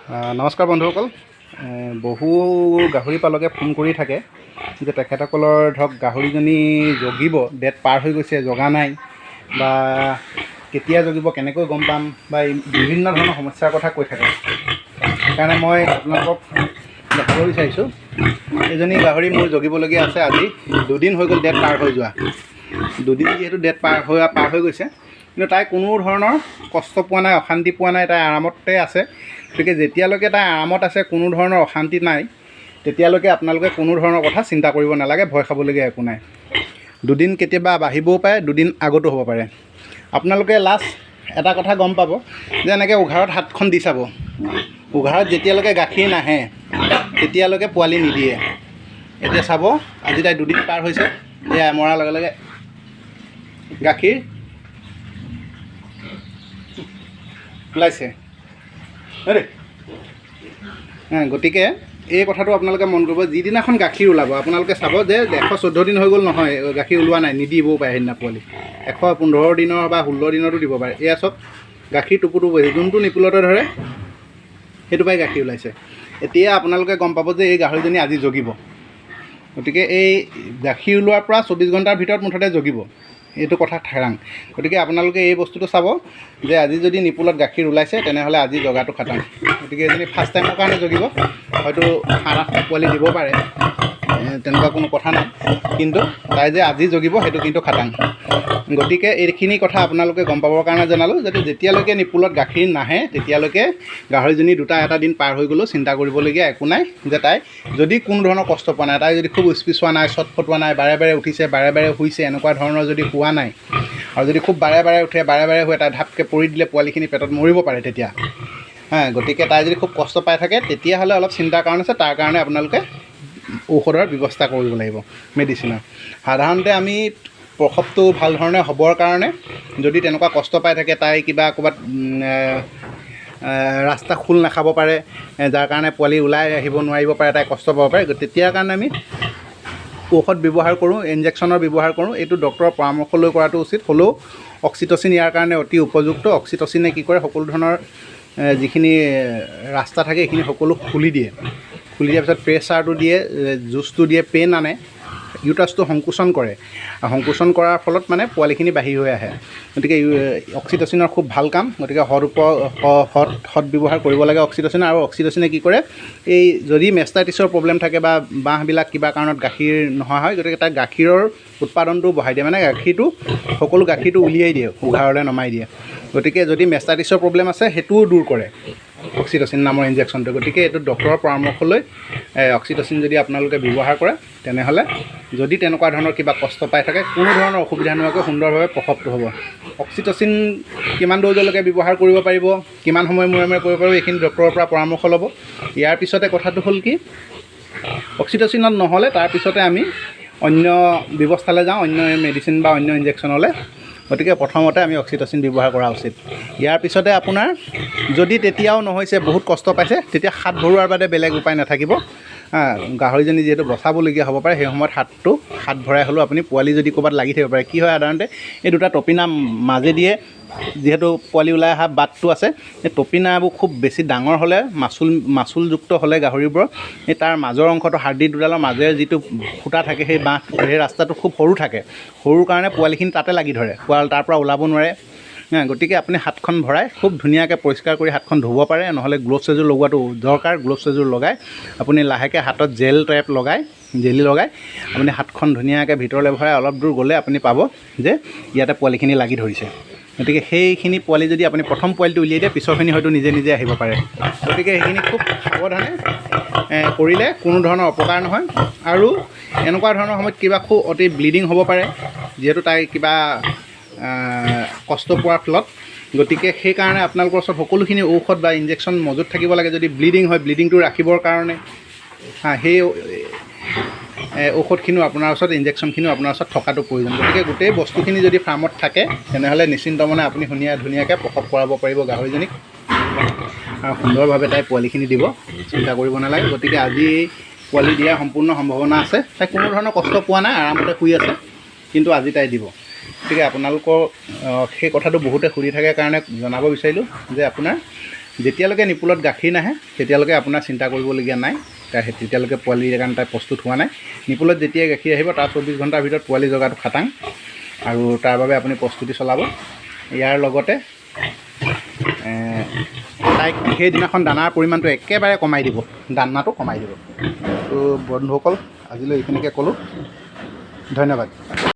নমস্কাৰ বন্ধুসকল। বহু গাহৰি পালকে ফোন কৰি থাকে যে তেখেতসকলৰ ধৰক গাহৰিজনী জগিব, ডেট পাৰ হৈ গৈছে, জগা নাই বা কেতিয়া জগিব কেনেকৈ গম পাম বা বিভিন্ন ধৰণৰ সমস্যাৰ কথা কৈ থাকে। সেইকাৰণে মই আপোনালোকক দেখাব বিচাৰিছোঁ, এজনী গাহৰি মোৰ জগিবলগীয়া আছে। আজি 2 দিন হৈ গ'ল ডেট পাৰ হৈ যোৱা। 2 দিন যিহেতু ডেট পাৰ হৈ গৈছে, কিন্তু তাই কোনো ধৰণৰ কষ্ট পোৱা নাই, অশান্তি পোৱা নাই, তাই আৰামতে আছে। গতিকে যেতিয়ালৈকে তাই আৰামত আছে, কোনো ধৰণৰ অশান্তি নাই, তেতিয়ালৈকে আপোনালোকে কোনো ধৰণৰ কথা চিন্তা কৰিব নালাগে, ভয় খাবলগীয়া একো নাই। 2 দিন কেতিয়াবা বাঢ়িবও পাৰে, 2 দিন আগতো হ'ব পাৰে। আপোনালোকে লাষ্ট এটা কথা গম পাব যে এনেকৈ উঘাৰত হাতখন দি চাব। উঘাৰত যেতিয়ালৈকে গাখীৰ নাহে তেতিয়ালৈকে পোৱালি নিদিয়ে। এতিয়া চাব, আজি তাই 2 দিন পাৰ হৈছে, এয়া মৰাৰ লগে লগে গাখীৰ ওলাইছে। গতিকে এই কথাটো আপোনালোকে মন কৰিব, যিদিনাখন গাখীৰ ওলাব আপোনালোকে চাব যে 114 দিন হৈ গ'ল, নহয় গাখীৰ ওলোৱা নাই, নিদিবও পাৰে সেইদিনা পোৱালি। 115 দিনৰ বা 16 দিনতো দিব পাৰে। এয়া চব গাখীৰ টুপু হৈছে, যোনটো নিপুলতে ধৰে সেইটো পাই গাখীৰ ওলাইছে। এতিয়া আপোনালোকে গম পাব যে এই গাহৰিজনী আজি জগিব। গতিকে এই গাখীৰ ওলোৱাৰ পৰা 24 ঘণ্টাৰ ভিতৰত মুঠতে জগিব, এইটো কথা ঠেৰাং। গতিকে আপোনালোকে এই বস্তুটো চাব যে আজি যদি নিপুলত গাখীৰ ওলাইছে তেনেহ'লে আজি জগাটো খাটাং। গতিকে এজনী ফাৰ্ষ্ট টাইমৰ কাৰণে জগিব, হয়তো 7-8টা পোৱালি দিব পাৰে, তেনেকুৱা কোনো কথা নাই, কিন্তু তাই যে আজি জগিব সেইটো কিন্তু খাটাং। গতিকে এইখিনি কথা আপোনালোকে গম পাবৰ কাৰণে জনালোঁ, যাতে যেতিয়ালৈকে নিপুলত গাখীৰ নাহে তেতিয়ালৈকে গাহৰিজনী 2-এটা দিন পাৰ হৈ গ'লেও চিন্তা কৰিবলগীয়া একো নাই। যে তাই যদি কোনো ধৰণৰ কষ্ট পোৱা নাই, তাই যদি খুব উচপিচোৱা নাই, চটফটোৱা নাই, বাৰে বাৰে উঠিছে, বাৰে বাৰে শুইছে, এনেকুৱা ধৰণৰ যদি হোৱা নাই, আৰু যদি খুব বাৰে বাৰে উঠে, বাৰে বাৰে শুৱে, তাই ধাপকৈ পৰি দিলে পোৱালিখিনি পেটত মৰিব পাৰে তেতিয়া। গতিকে তাই যদি খুব কষ্ট পাই থাকে তেতিয়াহ'লে অলপ চিন্তাৰ কাৰণ আছে। তাৰ কাৰণে আপোনালোকে ঔষধৰ ব্যৱস্থা কৰিব লাগিব, মেডিচিনৰ। সাধাৰণতে আমি প্ৰসৱটো ভাল ধৰণে হ'বৰ কাৰণে যদি তেনেকুৱা কষ্ট পাই থাকে, তাই কিবা ক'ৰবাত ৰাস্তা খোল নাখাব পাৰে, যাৰ কাৰণে পোৱালি ওলাই আহিব নোৱাৰিব পাৰে, তাই কষ্ট পাব পাৰে, তেতিয়াৰ কাৰণে আমি ঔষধ ব্যৱহাৰ কৰোঁ, ইনজেকশ্যনৰ ব্যৱহাৰ কৰোঁ। এইটো ডক্তৰৰ পৰামৰ্শ লৈ কৰাটো উচিত। হ'লেও অক্সিটচিন ইয়াৰ কাৰণে অতি উপযুক্ত। অক্সিটচিনে কি কৰে, সকলো ধৰণৰ যিখিনি ৰাস্তা থাকে সেইখিনি সকলো খুলি দিয়ে। খুলি দিয়াৰ পিছত প্ৰেছাৰটো দিয়ে, জুচটো দিয়ে, পেইন আনে, ইউটাছটো সংকোচন কৰে, সংকোচন কৰাৰ ফলত মানে পোৱালিখিনি বাহিৰ হৈ আহে। গতিকে অক্সিটচিনৰ খুব ভাল কাম। গতিকে সৎ ব্যৱহাৰ কৰিব লাগে অক্সিটচিন। আৰু অক্সিটচিনে কি কৰে, এই যদি মেষ্টাইটিছৰ প্ৰব্লেম থাকে বা বাঁহবিলাক কিবা কাৰণত গাখীৰ নোহোৱা হয়, গতিকে তাক গাখীৰৰ উৎপাদনটো বঢ়াই দিয়ে, মানে সকলো গাখীৰটো উলিয়াই দিয়ে, উঘাৰলৈ নমাই দিয়ে। গতিকে যদি মেষ্টাইটিছৰ প্ৰব্লেম আছে সেইটোও দূৰ কৰে অক্সিটচিন নামৰ ইনজেকশ্যনটো। গতিকে এইটো ডক্তৰৰ পৰামৰ্শ লৈ অক্সিটচিন যদি আপোনালোকে ব্যৱহাৰ কৰে, তেনেহ'লে যদি তেনেকুৱা ধৰণৰ কিবা কষ্ট পাই থাকে, কোনো ধৰণৰ অসুবিধা নোহোৱাকৈ সুন্দৰভাৱে প্ৰসৱটো হ'ব। অক্সিটচিন কিমান ড'জলৈকে ব্যৱহাৰ কৰিব পাৰিব, কিমান সময় মূৰে মূৰে কৰিব পাৰিব, এইখিনি ডক্তৰৰ পৰা পৰামৰ্শ ল'ব। ইয়াৰ পিছতে কথাটো হ'ল কি, অক্সিটচিনত নহ'লে তাৰপিছতে আমি অন্য ব্যৱস্থালৈ যাওঁ, অন্য মেডিচিন বা অন্য ইনজেকশ্যনলৈ। গতিকে প্ৰথমতে আমি অক্সিটচিন ব্যৱহাৰ কৰা উচিত। ইয়াৰ পিছতে আপোনাৰ যদি তেতিয়াও নহৈছে, বহুত কষ্ট পাইছে, তেতিয়া হাত ভৰোৱাৰ বাদে বেলেগ উপায় নাথাকিব। গাহৰিজনী যিহেতু বচাবলগীয়া হ'ব পাৰে, সেই সময়ত হাত ভৰাই হ'লেও আপুনি পোৱালি যদি ক'ৰবাত লাগি থাকিব পাৰে। কি হয়, সাধাৰণতে এই দুটা টপিনা মাজেদিয়ে যিহেতু পোৱালি ওলাই অহা বাটটো আছে, এই টপিনাবোৰ খুব বেছি ডাঙৰ হ'লে, মাচুলযুক্ত হ'লে গাহৰিবোৰৰ এই তাৰ মাজৰ অংশটো, হাৰ্ডি দুডালৰ মাজেৰে যিটো ফুটা থাকে, সেই ৰাস্তাটো খুব সৰু থাকে। সৰুৰ কাৰণে পোৱালিখিনি তাতে লাগি ধৰে, তাৰ পৰা ওলাব নোৱাৰে। গতিকে আপুনি হাতখন ভৰাই খুব ধুনীয়াকৈ পৰিষ্কাৰ কৰি হাতখন ধুব পাৰে, নহ'লে গ্ল'ভছ এযোৰ লগোৱাটো দৰকাৰ। গ্ল'ভছ এযোৰ লগাই আপুনি লাহেকৈ হাতত জেলি লগাই আপুনি হাতখন ধুনীয়াকৈ ভিতৰলৈ ভৰাই অলপ দূৰ গ'লে আপুনি পাব যে ইয়াতে পোৱালিখিনি লাগি ধৰিছে। গতিকে সেইখিনি পোৱালি যদি আপুনি প্ৰথম পোৱালিটো উলিয়াই দিয়ে, পিছৰখিনি হয়তো নিজে নিজে আহিব পাৰে। গতিকে সেইখিনি খুব সাৱধানে কৰিলে কোনো ধৰণৰ অপকাৰ নহয়। আৰু এনেকুৱা ধৰণৰ সময়ত কিবা খুব অতি ব্লিডিং হ'ব পাৰে, যিহেতু তাই কিবা কষ্ট পোৱাৰ ফলত। গতিকে সেইকাৰণে আপোনালোকৰ ওচৰত সকলোখিনি ঔষধ বা ইনজেকশ্যন মজুত থাকিব লাগে। যদি ব্লিডিং হয়, ব্লিডিংটো ৰাখিবৰ কাৰণে সেই ঔষধখিনিও আপোনাৰ ওচৰত, ইনজেকশ্যনখিনিও আপোনাৰ ওচৰত থকাটো প্ৰয়োজন। গতিকে গোটেই বস্তুখিনি যদি ফাৰ্মত থাকে, তেনেহ'লে নিশ্চিন্ত মনে আপুনি ধুনীয়াকৈ প্ৰসৱ কৰাব পাৰিব গাহৰিজনীক, আৰু সুন্দৰভাৱে তাই পোৱালিখিনি দিব, চিন্তা কৰিব নালাগে। গতিকে আজি পোৱালি দিয়াৰ সম্পূৰ্ণ সম্ভাৱনা আছে। তাই কোনো ধৰণৰ কষ্ট পোৱা নাই, আৰামতে শুই আছে, কিন্তু আজি তাই দিব। গতিকে আপোনালোকৰ সেই কথাটো বহুতে সুধি থাকে কাৰণে জনাব বিচাৰিলোঁ যে আপোনাৰ যেতিয়ালৈকে নিপুলত গাখীৰ নাহে তেতিয়ালৈকে আপোনাৰ চিন্তা কৰিবলগীয়া নাই। তেতিয়ালৈকে পোৱালিৰ কাৰণে তাই প্ৰস্তুত হোৱা নাই। নিপুলত যেতিয়াই গাখীৰ আহিব তাৰ 24 ঘণ্টাৰ ভিতৰত পোৱালি জগাটো খাটাং, আৰু তাৰ বাবে আপুনি প্ৰস্তুতি চলাব। ইয়াৰ লগতে তাইক সেইদিনাখন দানাৰ পৰিমাণটো একেবাৰে কমাই দিব, দানাটো কমাই দিব। তো বন্ধুসকল আজিলৈ এইখিনিকে ক'লোঁ, ধন্যবাদ।